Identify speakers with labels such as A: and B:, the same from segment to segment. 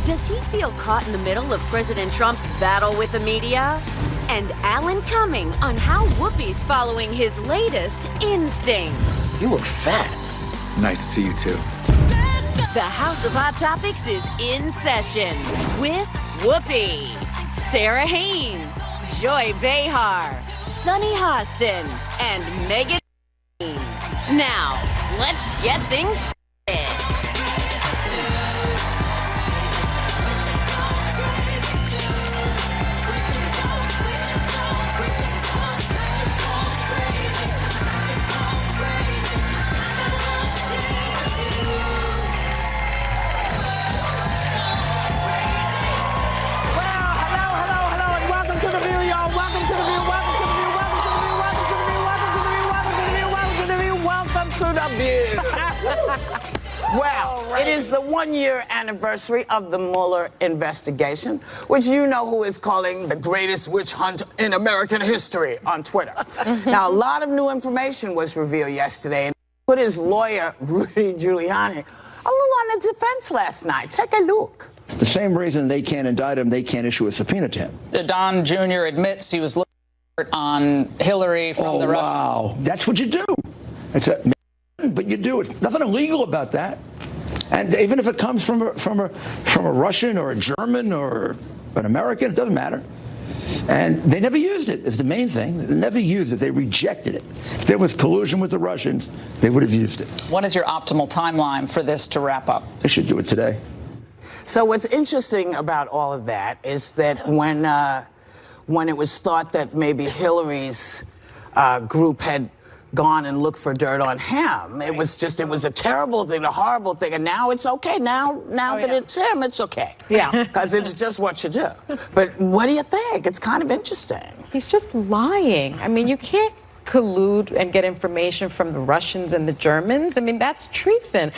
A: Does he feel caught in the middle of President Trump's battle with the media? And Alan Cumming on how Whoopi's following his latest instinct.
B: You look fat.
C: Nice to see you too.
A: The House of Hot Topics is in session with Whoopi, Sarah Haynes, Joy Behar, Sunny Hostin, and Megan. Now, let's get things started.
D: Well, it is the one-year anniversary of the Mueller investigation, which you know who is calling the greatest witch hunt in American history on Twitter. Now, a lot of new information was revealed yesterday, and put his lawyer, Rudy Giuliani, a little on the defense last night. Take a look.
E: The same reason they can't indict him, they can't issue a subpoena to him.
F: Don Jr. admits he was looking on Hillary from the Russians.
E: Wow, that's what you do. It's but you do it. Nothing illegal about that. And even if it comes from a Russian or a German or an American, it doesn't matter. And they never used it. It's the main thing. They never used it. They rejected it. If there was collusion with the Russians, they would have used it.
F: What is your optimal timeline for this to wrap up?
E: They should do it today.
D: So what's interesting about all of that is that when it was thought that maybe Hillary's group had gone and looked for dirt on him, it was a terrible thing, a horrible thing, and now it's okay. Now that it's him, it's okay.
G: Yeah,
D: because it's just what you do. But what do you think? It's kind of interesting.
G: He's just lying. I mean, you can't collude and get information from the Russians and the Germans. I mean, that's treason.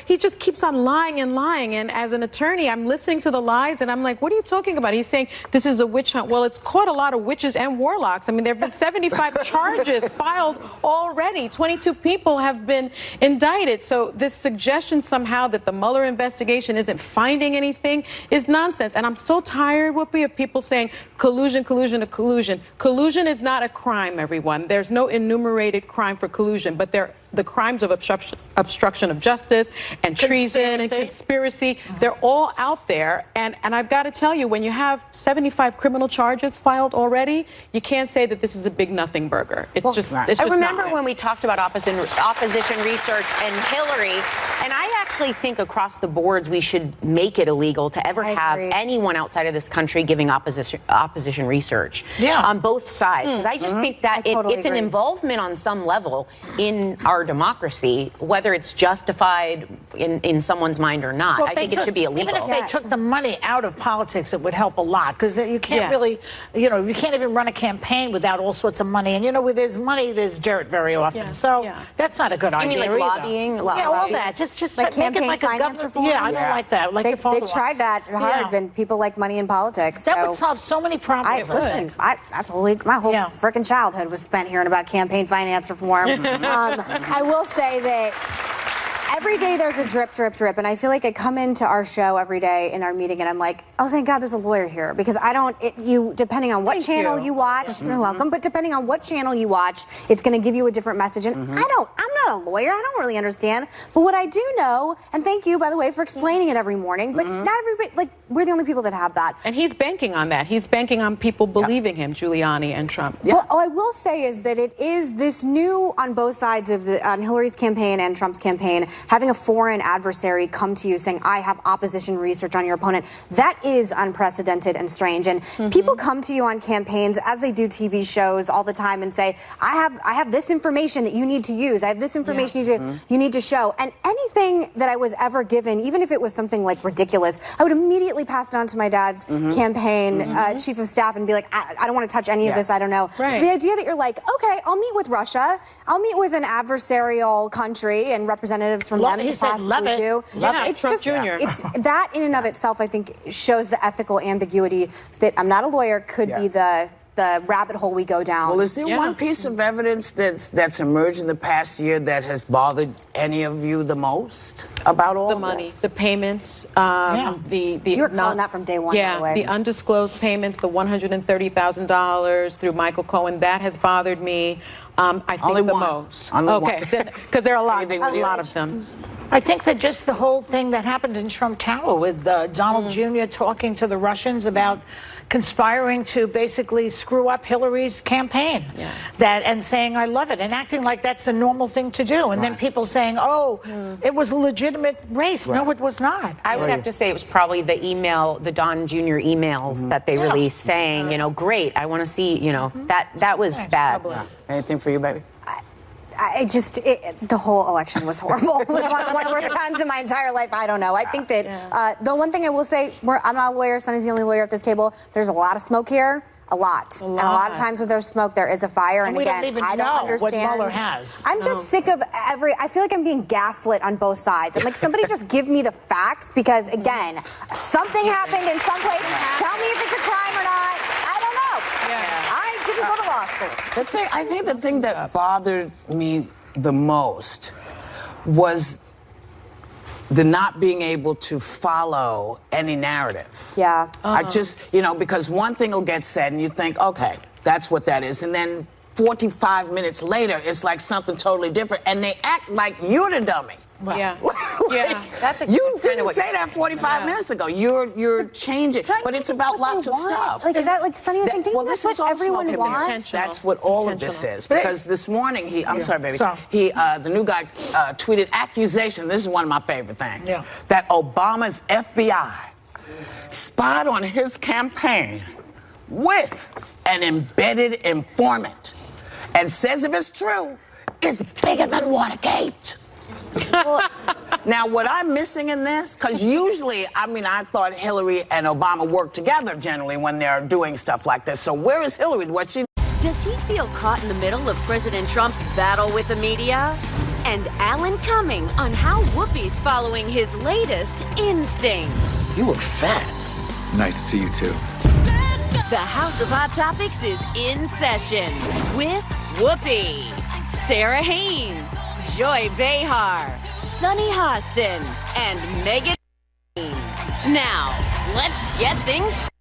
G: He just keeps on lying and lying. And as an attorney, I'm listening to the lies and I'm like, what are you talking about? He's saying this is a witch hunt. Well, it's caught a lot of witches and warlocks. I mean, there have been 75 charges filed already. 22 people have been indicted. So this suggestion somehow that the Mueller investigation isn't finding anything is nonsense. And I'm so tired, Whoopi, of people saying collusion, collusion, to collusion. Collusion is not a crime, everyone. There's no enumerated crime for collusion, but the crimes of obstruction of justice and treason and conspiracy, they're all out there. And I've got to tell you, when you have 75 criminal charges filed already, you can't say that this is a big nothing burger. It's just
H: I remember when we talked about opposition research and Hillary, and I actually think across the boards we should make it illegal to ever have anyone outside of this country giving opposition research on both sides. Because I just think that it's an involvement on some level in our democracy, whether it's justified in someone's mind or not. I think it should be illegal.
I: Even if they took the money out of politics, it would help a lot, because you can't really, you can't even run a campaign without all sorts of money. And where there's money, there's dirt very often. So that's not a good idea.
H: You mean like lobbying?
I: Yeah, all that. Just
J: like
I: make
J: campaign
I: it like a
J: finance
I: reform.
J: reform.
I: Yeah, I don't like that. Like
J: they tried that hard when people like money in politics.
I: That would solve so many problems.
J: That's my whole freaking childhood was spent hearing about campaign finance reform. I will say that every day there's a drip, drip, drip, and I feel like I come into our show every day in our meeting and I'm like, oh, thank God there's a lawyer here, because depending on what channel you watch, you're welcome, but depending on what channel you watch, it's going to give you a different message. And I'm not a lawyer, I don't really understand, but what I do know, and thank you, by the way, for explaining it every morning, but not everybody, we're the only people that have that.
G: And he's banking on that. He's banking on people believing him, Giuliani and Trump.
J: Well, I will say is that it is this new, on both sides of on Hillary's campaign and Trump's campaign, having a foreign adversary come to you saying, I have opposition research on your opponent. That is unprecedented and strange. And people come to you on campaigns, as they do TV shows all the time, and say, I have this information that you need to use. I have this information you need to show. And anything that I was ever given, even if it was something like ridiculous, I would immediately pass it on to my dad's campaign chief of staff and be like, I don't want to touch any of this. I don't know. So the idea that you're like, okay, I'll meet with Russia. I'll meet with an adversarial country and representatives from them to possibly do. It's
G: Trump
J: just,
G: Jr.
J: It's that in and of itself, I think, shows the ethical ambiguity that I'm not a lawyer could be the the rabbit hole we go down.
D: Well, is there one piece of evidence that's emerged in the past year that has bothered any of you the most about all
G: the money,
D: this?
G: the payments, the
J: you were calling that from day one, by the way.
G: the undisclosed payments, the $130,000 through Michael Cohen, that has bothered me. I think
D: Only
G: the
D: one.
G: most.
D: Only
G: okay, because there are a lot of them.
I: I think that just the whole thing that happened in Trump Tower with Donald Jr. talking to the Russians about conspiring to basically screw up Hillary's campaign, and saying I love it, and acting like that's a normal thing to do, and then people saying, oh, it was a legitimate race. No, it was not.
H: I would have to say it was probably the Don Jr. emails that they released saying, you know, great, I want to see, you know, that was bad.
D: Anything for you, baby?
J: The whole election was horrible. It was one of the worst times in my entire life. I don't know. I think that the one thing I will say, I'm not a lawyer, Sonny's the only lawyer at this table. There's a lot of smoke here. A lot. And a lot of times when there's smoke, there is a fire. And
I: we
J: again,
I: don't even
J: I don't
I: know
J: understand.
I: what Mueller has.
J: I'm just sick of I feel like I'm being gaslit on both sides. I'm like, somebody just give me the facts, because again, something happened in some place. Tell me if it's a crime or not. I don't know. I didn't go to law school.
D: I think the thing that bothered me the most was the not being able to follow any narrative.
J: Yeah.
D: I just, because one thing will get said and you think, okay, that's what that is. And then 45 minutes later, it's like something totally different. And they act like you're the dummy.
G: Wow.
D: You didn't say that 45 minutes ago. You're changing, but it's about lots of stuff.
J: Like, is that like Sonny was saying?
D: Well, this is
J: what everyone wants?
D: That's what all of this is. Because this morning, I'm sorry, baby. The new guy tweeted accusation. This is one of my favorite things. That Obama's FBI spied on his campaign with an embedded informant, and says if it's true, it's bigger than Watergate. Now, what I'm missing in this, because usually, I thought Hillary and Obama work together generally when they're doing stuff like this. So where is Hillary?
A: Does he feel caught in the middle of President Trump's battle with the media? And Alan Cumming on how Whoopi's following his latest instinct.
C: You look fat. Nice to see you too.
A: The House of Hot Topics is in session with Whoopi, Sarah Haynes, Joy Behar, Sunny Hostin, and Megan. Now, let's get things started.